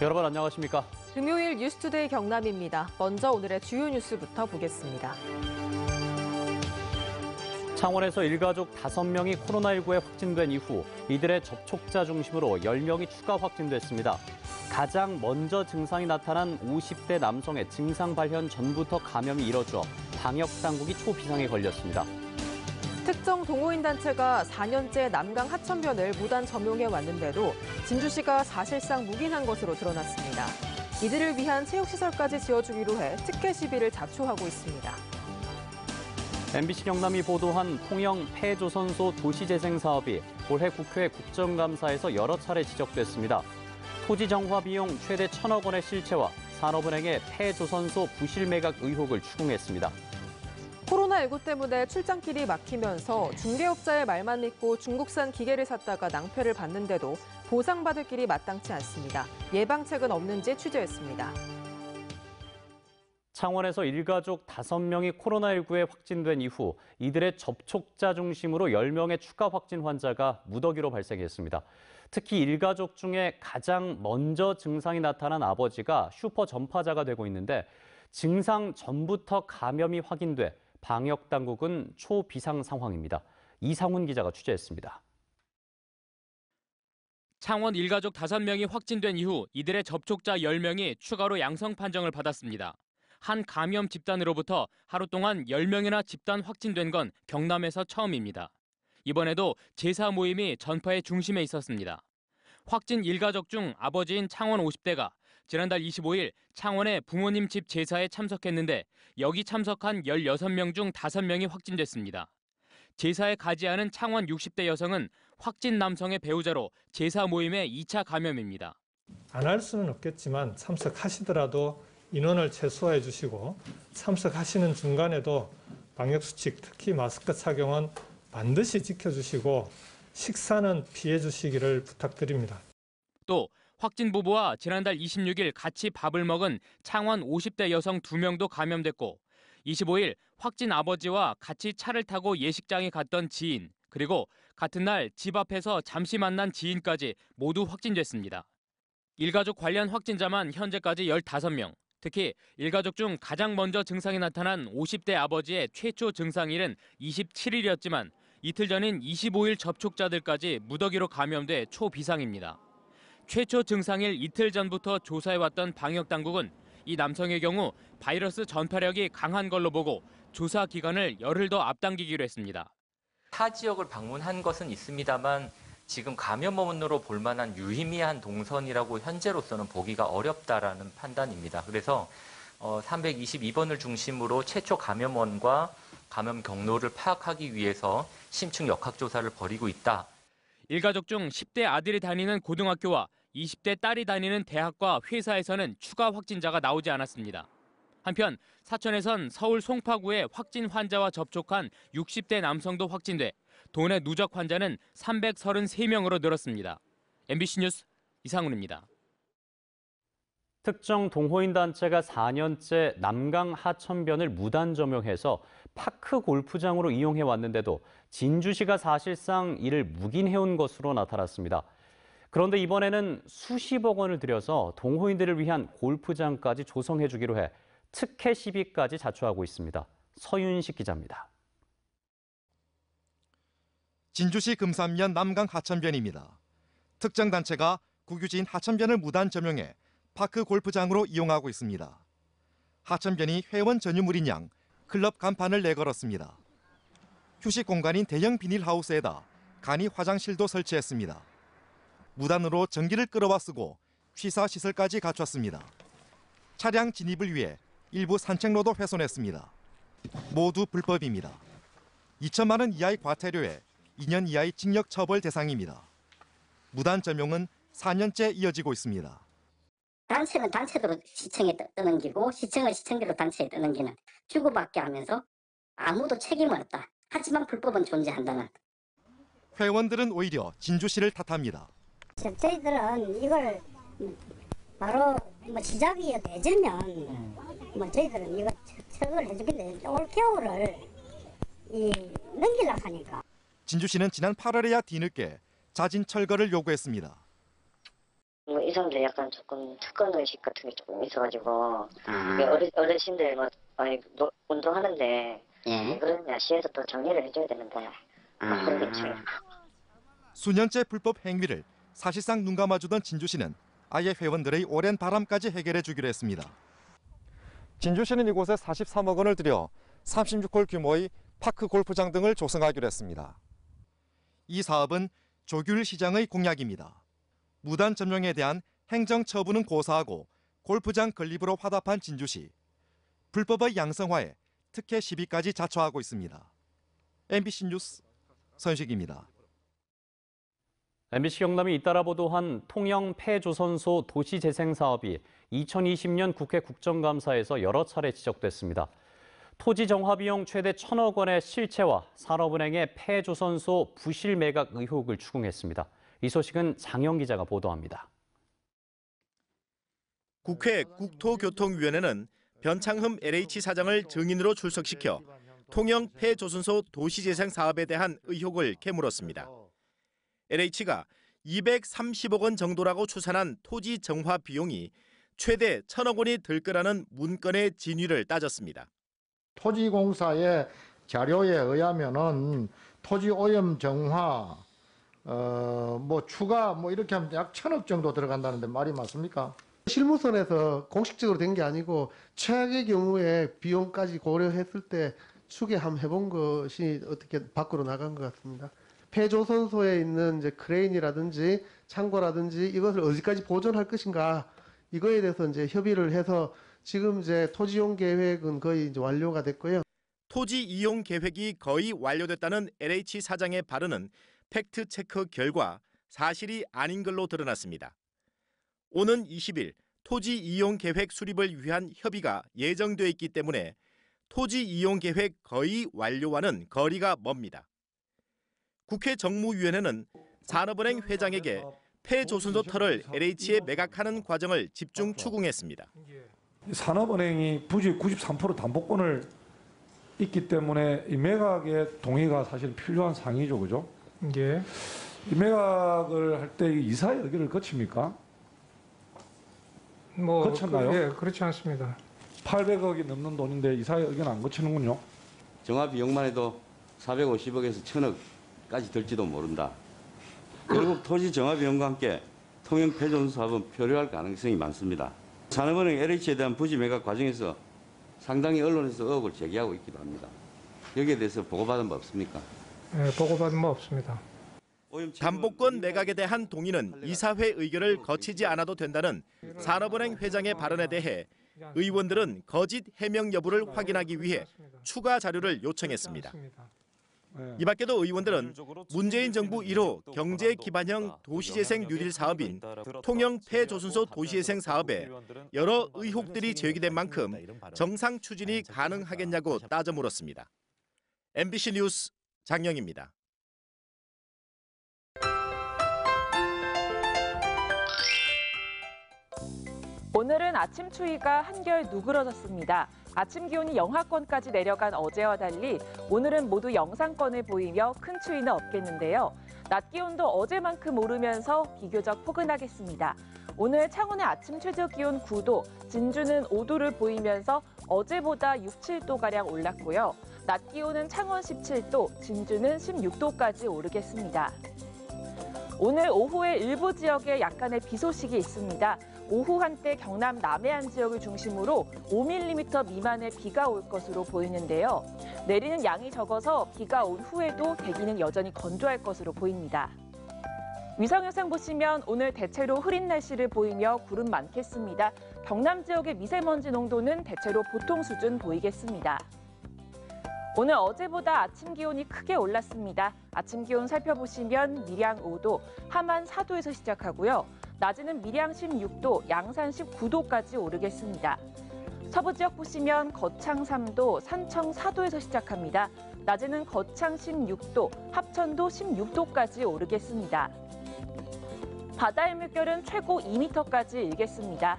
여러분 안녕하십니까? 금요일 뉴스투데이 경남입니다. 먼저 오늘의 주요 뉴스부터 보겠습니다. 창원에서 일가족 5명이 코로나19에 확진된 이후 이들의 접촉자 중심으로 10명이 추가 확진됐습니다. 가장 먼저 증상이 나타난 50대 남성의 증상 발현 전부터 감염이 이뤄져 방역당국이 초비상에 걸렸습니다. 특정 동호인 단체가 4년째 남강 하천변을 무단 점용해 왔는데도 진주시가 사실상 묵인한 것으로 드러났습니다. 이들을 위한 체육시설까지 지어주기로 해 특혜 시비를 자초하고 있습니다. MBC 경남이 보도한 통영 폐조선소 도시재생 사업이 올해 국회 국정감사에서 여러 차례 지적됐습니다. 토지 정화 비용 최대 1,000억 원의 실체와 산업은행의 폐조선소 부실 매각 의혹을 추궁했습니다. 코로나19 때문에 출장길이 막히면서 중개업자의 말만 믿고 중국산 기계를 샀다가 낭패를 봤는데도 보상받을 길이 마땅치 않습니다. 예방책은 없는지 취재했습니다. 창원에서 일가족 5명이 코로나19에 확진된 이후 이들의 접촉자 중심으로 10명의 추가 확진 환자가 무더기로 발생했습니다. 특히 일가족 중에 가장 먼저 증상이 나타난 아버지가 슈퍼 전파자가 되고 있는데 증상 전부터 감염이 확인돼 방역당국은 초비상 상황입니다. 이상훈 기자가 취재했습니다. 창원 일가족 5명이 확진된 이후 이들의 접촉자 10명이 추가로 양성 판정을 받았습니다. 한 감염 집단으로부터 하루 동안 10명이나 집단 확진된 건 경남에서 처음입니다. 이번에도 제사 모임이 전파의 중심에 있었습니다. 확진 일가족 중 아버지인 창원 50대가 지난달 25일 창원의 부모님 집 제사에 참석했는데 여기 참석한 16명 중 5명이 확진됐습니다. 제사에 가지 않은 창원 60대 여성은 확진 남성의 배우자로 제사 모임의 2차 감염입니다. 안 할 수는 없겠지만 참석하시더라도 인원을 최소화해 주시고 참석하시는 중간에도 방역수칙, 특히 마스크 착용은 반드시 지켜주시고 식사는 피해 주시기를 부탁드립니다. 또 확진 부부와 지난달 26일 같이 밥을 먹은 창원 50대 여성 2명도 감염됐고 25일 확진 아버지와 같이 차를 타고 예식장에 갔던 지인, 그리고 같은 날 집 앞에서 잠시 만난 지인까지 모두 확진됐습니다. 일가족 관련 확진자만 현재까지 15명, 특히 일가족 중 가장 먼저 증상이 나타난 50대 아버지의 최초 증상일은 27일이었지만 이틀 전인 25일 접촉자들까지 무더기로 감염돼 초비상입니다. 최초 증상일 이틀 전부터 조사해왔던 방역당국은 이 남성의 경우 바이러스 전파력이 강한 걸로 보고 조사 기간을 열흘 더 앞당기기로 했습니다. 타 지역을 방문한 것은 있습니다만 지금 감염원으로 볼 만한 유의미한 동선이라고 현재로서는 보기가 어렵다라는 판단입니다. 그래서 322번을 중심으로 최초 감염원과 감염 경로를 파악하기 위해서 심층 역학조사를 벌이고 있다. 일가족 중 10대 아들이 다니는 고등학교와 20대 딸이 다니는 대학과 회사에서는 추가 확진자가 나오지 않았습니다. 한편 사천에선 서울 송파구에 확진 환자와 접촉한 60대 남성도 확진돼 도내 누적 환자는 333명으로 늘었습니다. MBC 뉴스 이상훈입니다. 특정 동호인 단체가 4년째 남강 하천변을 무단 점용해서 파크 골프장으로 이용해 왔는데도 진주시가 사실상 이를 묵인해온 것으로 나타났습니다. 그런데 이번에는 수십억 원을 들여서 동호인들을 위한 골프장까지 조성해주기로 해 특혜 시비까지 자초하고 있습니다. 서윤식 기자입니다. 진주시 금산면 남강 하천변입니다. 특정 단체가 국유지인 하천변을 무단 점용해 파크 골프장으로 이용하고 있습니다. 하천변이 회원 전유물인 양 클럽 간판을 내걸었습니다. 휴식 공간인 대형 비닐하우스에다 간이 화장실도 설치했습니다. 무단으로 전기를 끌어와 쓰고 취사시설까지 갖췄습니다. 차량 진입을 위해 일부 산책로도 훼손했습니다. 모두 불법입니다. 2천만 원 이하의 과태료에 2년 이하의 징역 처벌 대상입니다. 무단 점용은 4년째 이어지고 있습니다. 단체는 단체대로 시청에 떠넘기고 시청은 시청대로 단체에 떠넘기는 주고받게 하면서 아무도 책임은 없다. 하지만 불법은 존재한다는. 회원들은 오히려 진주시를 탓합니다. 저희들은 이걸 바로 시작이 되자면 저희들은 이거 처벌을 해주겠는데 올 겨울을 넘기려고 하니까. 진주시는 지난 8월에야 뒤늦게 자진 철거를 요구했습니다. 뭐 이 사람들 약간 조금 특권 의식 같은 게 조금 있어가지고 어르신들 뭐 많이 운동하는데 왜 그러냐 시에서 또 정리를 해줘야 되는데 그런 게 있죠. 수년째 불법 행위를 사실상 눈 감아주던 진주시는 아예 회원들의 오랜 바람까지 해결해 주기로 했습니다. 진주시는 이곳에 43억 원을 들여 36홀 규모의 파크 골프장 등을 조성하기로 했습니다. 이 사업은 조규일 시장의 공약입니다. 무단 점용에 대한 행정 처분은 고사하고 골프장 건립으로 화답한 진주시. 불법의 양성화에 특혜 시비까지 자초하고 있습니다. MBC 뉴스 선식입니다. MBC 경남이 잇따라 보도한 통영 폐조선소 도시재생 사업이 2020년 국회 국정감사에서 여러 차례 지적됐습니다. 토지 정화 비용 최대 1,000억 원의 실체와 산업은행의 폐조선소 부실 매각 의혹을 추궁했습니다. 이 소식은 장영 기자가 보도합니다. 국회 국토교통위원회는 변창흠 LH 사장을 증인으로 출석시켜 통영 폐조선소 도시재생 사업에 대한 의혹을 캐물었습니다. LH가 230억 원 정도라고 추산한 토지 정화 비용이 최대 1,000억 원이 들 거라는 문건의 진위를 따졌습니다. 토지공사의 자료에 의하면은 토지 오염 정화 추가 이렇게 하면 약 1,000억 정도 들어간다는데 말이 맞습니까? 실무선에서 공식적으로 된 게 아니고 최악의 경우에 비용까지 고려했을 때 추계 한번 해본 것이 어떻게 밖으로 나간 것 같습니다. 폐조선소에 있는 이제 크레인이라든지 창고라든지 이것을 어디까지 보존할 것인가 이거에 대해서 이제 협의를 해서 지금 이제 토지 이용 계획은 거의 이제 완료가 됐고요. 토지 이용 계획이 거의 완료됐다는 LH 사장의 발언은 팩트 체크 결과 사실이 아닌 걸로 드러났습니다. 오는 20일 토지 이용 계획 수립을 위한 협의가 예정돼 있기 때문에 토지 이용 계획 거의 완료와는 거리가 멉니다. 국회 정무위원회는 산업은행 회장에게 폐조선소 터를 LH에 매각하는 과정을 집중 추궁했습니다. 산업은행이 부지 93% 담보권을 있기 때문에 이 매각의 동의가 사실 필요한 사항이죠, 그죠? 예. 이 매각을 할 때 이사의 의결을 거칩니까? 거쳤나요? 예, 그렇지 않습니다. 800억이 넘는 돈인데 이사의 의견 안 거치는군요. 정화 비용만 해도 450억에서 1,000억까지 들지도 모른다. 결국 토지 정화 비용과 함께 통영 폐조선소 사업은 표류할 가능성이 많습니다. 산업은행 LH에 대한 부지 매각 과정에서 상당히 언론에서 의혹을 제기하고 있기도 합니다. 여기에 대해서 보고받은 바 없습니까? 예, 보고받은 바 없습니다. 담보권 매각에 대한 동의는 이사회 의결을 거치지 않아도 된다는 산업은행 회장의 발언에 대해 의원들은 거짓 해명 여부를 확인하기 위해 추가 자료를 요청했습니다. 이 밖에도 의원들은 문재인 정부 1호 경제 기반형 도시재생 뉴딜 사업인 통영 폐조선소 도시재생 사업에 여러 의혹들이 제기된 만큼 정상 추진이 가능하겠냐고 따져 물었습니다. MBC 뉴스 장영입니다. 오늘은 아침 추위가 한결 누그러졌습니다. 아침 기온이 영하권까지 내려간 어제와 달리 오늘은 모두 영상권을 보이며 큰 추위는 없겠는데요. 낮 기온도 어제만큼 오르면서 비교적 포근하겠습니다. 오늘 창원의 아침 최저 기온 9도, 진주는 5도를 보이면서 어제보다 6, 7도가량 올랐고요. 낮 기온은 창원 17도, 진주는 16도까지 오르겠습니다. 오늘 오후에 일부 지역에 약간의 비 소식이 있습니다. 오후 한때 경남 남해안 지역을 중심으로 5mm 미만의 비가 올 것으로 보이는데요. 내리는 양이 적어서 비가 온 후에도 대기는 여전히 건조할 것으로 보입니다. 위성 영상 보시면 오늘 대체로 흐린 날씨를 보이며 구름 많겠습니다. 경남 지역의 미세먼지 농도는 대체로 보통 수준 보이겠습니다. 오늘 어제보다 아침 기온이 크게 올랐습니다. 아침 기온 살펴보시면 밀양 5도, 함안 4도에서 시작하고요. 낮에는 밀양 16도, 양산 19도까지 오르겠습니다. 서부 지역 보시면 거창 3도, 산청 4도에서 시작합니다. 낮에는 거창 16도, 합천도 16도까지 오르겠습니다. 바다의 물결은 최고 2m까지 일겠습니다.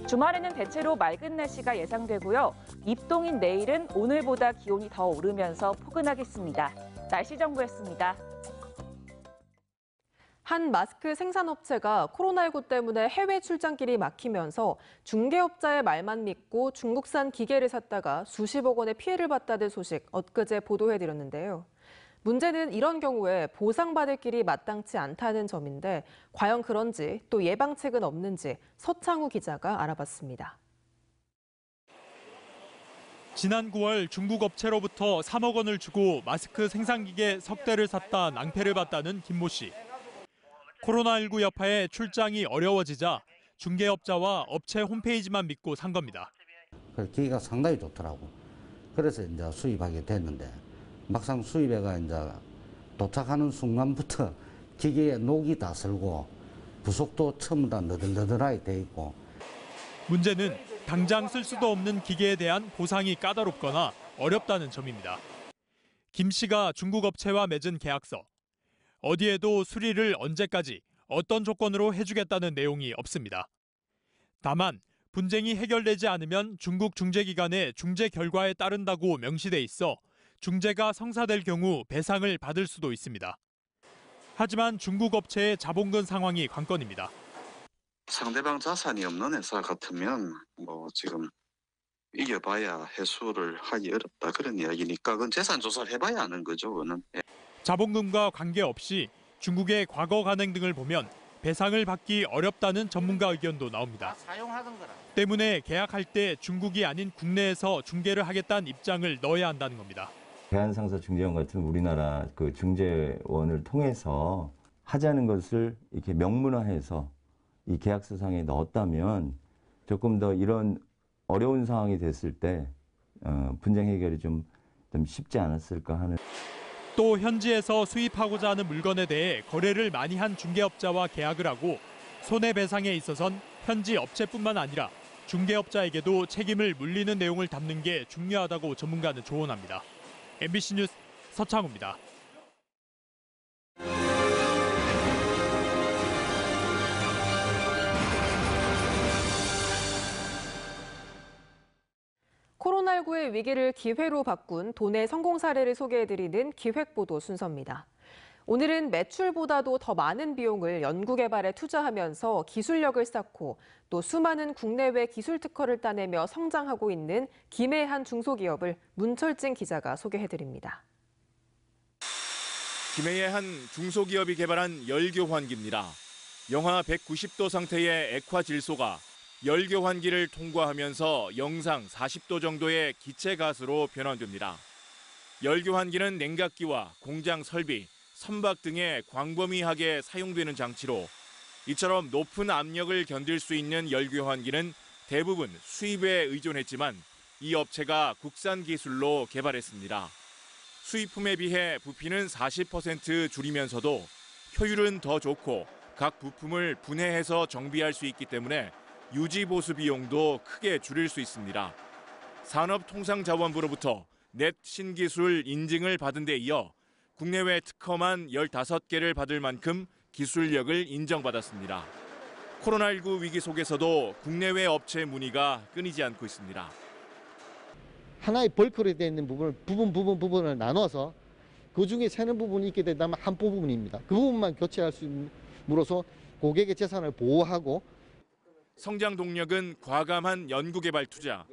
주말에는 대체로 맑은 날씨가 예상되고요. 입동인 내일은 오늘보다 기온이 더 오르면서 포근하겠습니다. 날씨 정보였습니다. 한 마스크 생산업체가 코로나19 때문에 해외 출장길이 막히면서 중개업자의 말만 믿고 중국산 기계를 샀다가 수십억 원의 피해를 봤다는 소식 엊그제 보도해드렸는데요. 문제는 이런 경우에 보상받을 길이 마땅치 않다는 점인데 과연 그런지 또 예방책은 없는지 서창우 기자가 알아봤습니다. 지난 9월 중국 업체로부터 3억 원을 주고 마스크 생산기계 석 대를 샀다 낭패를 봤다는 김모 씨. 코로나19 여파에 출장이 어려워지자 중개업자와 업체 홈페이지만 믿고 산 겁니다. 기계가 상당히 좋더라고. 그래서 이제 수입하게 됐는데 막상 수입해가 이제 도착하는 순간부터 기계에 녹이 다 슬고 부속도 전부 다 너덜너덜하게 돼 있고. 문제는 당장 쓸 수도 없는 기계에 대한 보상이 까다롭거나 어렵다는 점입니다. 김 씨가 중국 업체와 맺은 계약서. 어디에도 수리를 언제까지 어떤 조건으로 해주겠다는 내용이 없습니다. 다만 분쟁이 해결되지 않으면 중국 중재기관의 중재 결과에 따른다고 명시돼 있어 중재가 성사될 경우 배상을 받을 수도 있습니다. 하지만 중국 업체의 자본금 상황이 관건입니다. 상대방 자산이 없는 회사 같으면 지금 이겨봐야 해소를 하기 어렵다 그런 이야기니까 그건 재산 조사를 해봐야 하는 거죠. 그거는. 자본금과 관계없이 중국의 과거 관행 등을 보면 배상을 받기 어렵다는 전문가 의견도 나옵니다. 때문에 계약할 때 중국이 아닌 국내에서 중개를 하겠다는 입장을 넣어야 한다는 겁니다. 대한상사중재원 같은 우리나라 그 중재원을 통해서 하자는 것을 이렇게 명문화해서 이 계약서상에 넣었다면 조금 더 이런 어려운 상황이 됐을 때 분쟁 해결이 좀 쉽지 않았을까 하는. 또 현지에서 수입하고자 하는 물건에 대해 거래를 많이 한 중개업자와 계약을 하고 손해배상에 있어선 현지 업체뿐만 아니라 중개업자에게도 책임을 물리는 내용을 담는 게 중요하다고 전문가는 조언합니다. MBC 뉴스 서창우입니다. 코로나19의 위기를 기회로 바꾼 도내 성공 사례를 소개해드리는 기획보도 순서입니다. 오늘은 매출보다도 더 많은 비용을 연구개발에 투자하면서 기술력을 쌓고 또 수많은 국내외 기술 특허를 따내며 성장하고 있는 김해의 한 중소기업을 문철진 기자가 소개해드립니다. 김해의 한 중소기업이 개발한 열교환기입니다. 영하 190도 상태의 액화 질소가 열교환기를 통과하면서 영상 40도 정도의 기체 가스로 변환됩니다. 열교환기는 냉각기와 공장 설비, 선박 등에 광범위하게 사용되는 장치로 이처럼 높은 압력을 견딜 수 있는 열교환기는 대부분 수입에 의존했지만 이 업체가 국산 기술로 개발했습니다. 수입품에 비해 부피는 40% 줄이면서도 효율은 더 좋고 각 부품을 분해해서 정비할 수 있기 때문에 유지 보수 비용도 크게 줄일 수 있습니다. 산업통상자원부로부터 넷 신기술 인증을 받은 데 이어 국내외 특허만 15개를 받을 만큼 기술력을 인정받았습니다. 코로나19 위기 속에서도 국내외 업체 문의가 끊이지 않고 있습니다. 하나의 벌크로 되어 있는 부분을 나눠서 그중에 새는 부분이 있게 된다면 한 부분입니다. 그 부분만 교체할 수 있음으로써 고객의 재산을 보호하고 성장 동력은 과감한 연구개발 투자.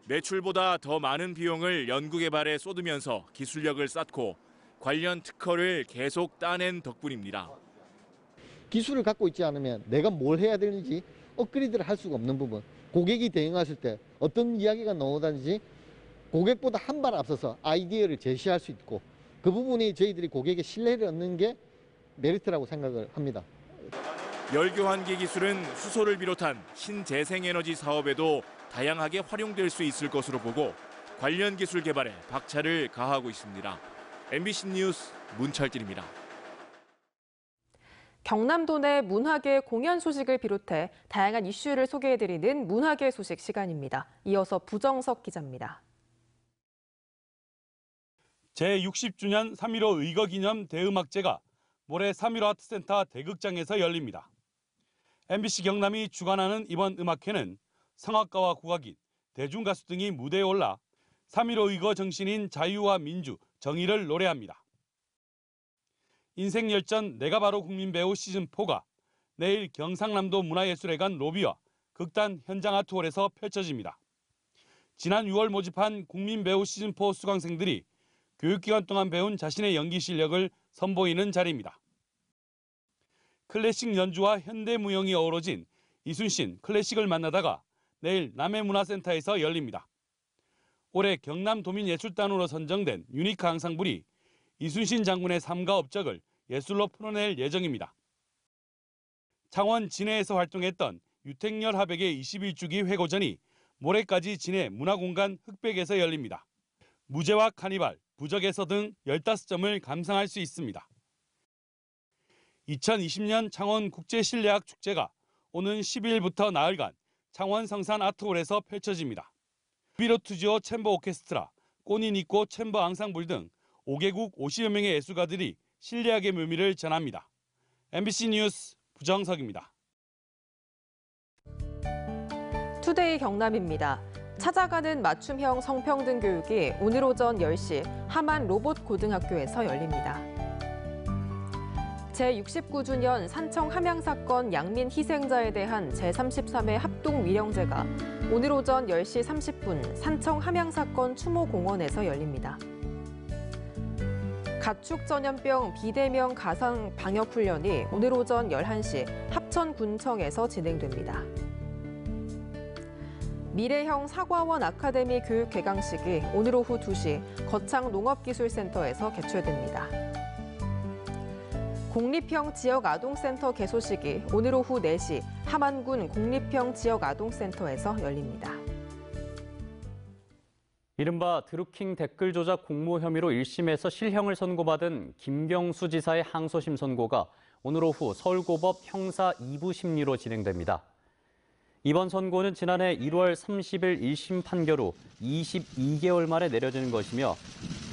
매출보다 더 많은 비용을 연구개발에 쏟으면서 기술력을 쌓고 관련 특허를 계속 따낸 덕분입니다. 기술을 갖고 있지 않으면 내가 뭘 해야 되는지 업그레이드를 할 수가 없는 부분. 고객이 대응하실 때 어떤 이야기가 나오든지 고객보다 한 발 앞서서 아이디어를 제시할 수 있고 그 부분이 저희들이 고객의 신뢰를 얻는 게 메리트라고 생각을 합니다. 열교환기 기술은 수소를 비롯한 신재생에너지 사업에도 다양하게 활용될 수 있을 것으로 보고 관련 기술 개발에 박차를 가하고 있습니다. MBC 뉴스 문철진입니다. 경남도 내 문화계 공연 소식을 비롯해 다양한 이슈를 소개해드리는 문화계 소식 시간입니다. 이어서 부정석 기자입니다. 제60주년 3.15 의거기념 대음악제가 모레 3.15 아트센터 대극장에서 열립니다. MBC 경남이 주관하는 이번 음악회는 성악가와 국악인, 대중가수 등이 무대에 올라 3.15 의거 정신인 자유와 민주, 정의를 노래합니다. 인생열전 내가 바로 국민배우 시즌4가 내일 경상남도 문화예술회관 로비와 극단 현장 아트홀에서 펼쳐집니다. 지난 6월 모집한 국민배우 시즌4 수강생들이 교육기간 동안 배운 자신의 연기 실력을 선보이는 자리입니다. 클래식 연주와 현대무용이 어우러진 이순신 클래식을 만나다가 내일 남해문화센터에서 열립니다. 올해 경남도민예술단으로 선정된 유니크 앙상블이 이순신 장군의 삶과 업적을 예술로 풀어낼 예정입니다. 창원 진해에서 활동했던 유택열 화백의 21주기 회고전이 모레까지 진해 문화공간 흑백에서 열립니다. 무제와 카니발, 부적에서 등 15점을 감상할 수 있습니다. 2020년 창원 국제실내악 축제가 오는 12일부터 나흘간 창원 성산 아트홀에서 펼쳐집니다. 비로투지오 챔버 오케스트라, 꼬니니꼬 챔버 앙상블 등 5개국 50여 명의 예술가들이 실내악의 묘미를 전합니다. MBC 뉴스 부정석입니다. 투데이 경남입니다. 찾아가는 맞춤형 성평등 교육이 오늘 오전 10시 함안 로봇고등학교에서 열립니다. 제69주년 산청 함양 사건 양민 희생자에 대한 제33회 합동위령제가 오늘 오전 10시 30분 산청 함양 사건 추모공원에서 열립니다. 가축 전염병 비대면 가상 방역 훈련이 오늘 오전 11시 합천군청에서 진행됩니다. 미래형 사과원 아카데미 교육 개강식이 오늘 오후 2시 거창 농업기술센터에서 개최됩니다. 공립형 지역아동센터 개소식이 오늘 오후 4시 함안군 공립형 지역아동센터에서 열립니다. 이른바 드루킹 댓글 조작 공모 혐의로 1심에서 실형을 선고받은 김경수 지사의 항소심 선고가 오늘 오후 서울고법 형사 2부 심리로 진행됩니다. 이번 선고는 지난해 1월 30일 1심 판결 후 22개월 만에 내려지는 것이며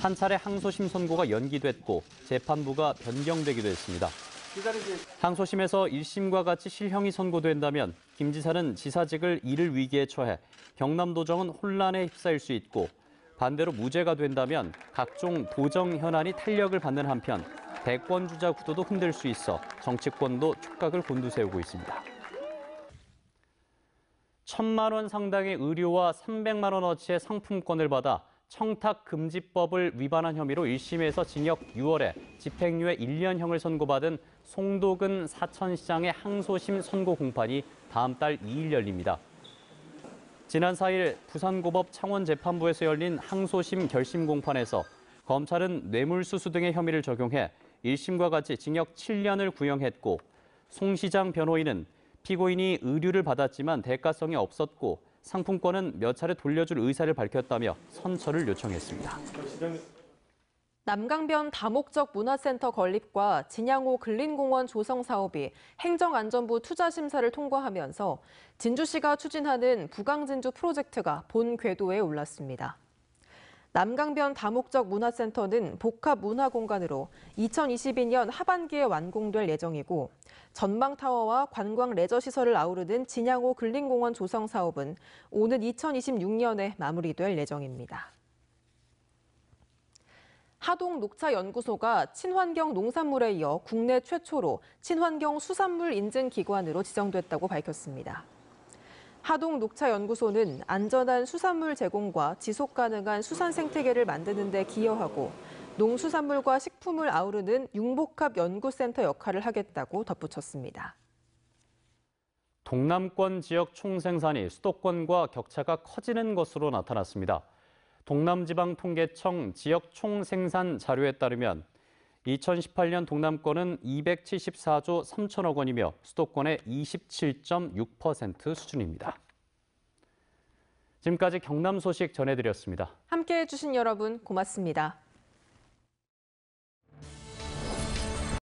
한 차례 항소심 선고가 연기됐고 재판부가 변경되기도 했습니다. 항소심에서 1심과 같이 실형이 선고된다면 김 지사는 지사직을 잃을 위기에 처해 경남도정은 혼란에 휩싸일 수 있고 반대로 무죄가 된다면 각종 도정 현안이 탄력을 받는 한편 대권주자 구도도 흔들 수 있어 정치권도 촉각을 곤두세우고 있습니다. 1,000만 원 상당의 의료와 300만 원어치의 상품권을 받아 청탁금지법을 위반한 혐의로 1심에서 징역 6월에 집행유예 1년형을 선고받은 송도근 사천시장의 항소심 선고 공판이 다음 달 2일 열립니다. 지난 4일 부산고법 창원재판부에서 열린 항소심 결심 공판에서 검찰은 뇌물수수 등의 혐의를 적용해 1심과 같이 징역 7년을 구형했고 송 시장 변호인은 피고인이 의류를 받았지만 대가성이 없었고 상품권은 몇 차례 돌려줄 의사를 밝혔다며 선처를 요청했습니다. 남강변 다목적 문화센터 건립과 진양호 근린공원 조성 사업이 행정안전부 투자심사를 통과하면서 진주시가 추진하는 부강진주 프로젝트가 본 궤도에 올랐습니다. 남강변 다목적 문화센터는 복합 문화공간으로 2022년 하반기에 완공될 예정이고 전망타워와 관광 레저시설을 아우르는 진양호 근린공원 조성 사업은 오는 2026년에 마무리될 예정입니다. 하동녹차연구소가 친환경 농산물에 이어 국내 최초로 친환경 수산물 인증 기관으로 지정됐다고 밝혔습니다. 하동녹차연구소는 안전한 수산물 제공과 지속 가능한 수산 생태계를 만드는 데 기여하고 농수산물과 식품을 아우르는 융복합 연구센터 역할을 하겠다고 덧붙였습니다. 동남권 지역 총생산이 수도권과 격차가 커지는 것으로 나타났습니다. 동남지방통계청 지역 총생산 자료에 따르면 2018년 동남권은 274조 3천억 원이며 수도권의 27.6% 수준입니다. 지금까지 경남 소식 전해드렸습니다. 함께해 주신 여러분 고맙습니다.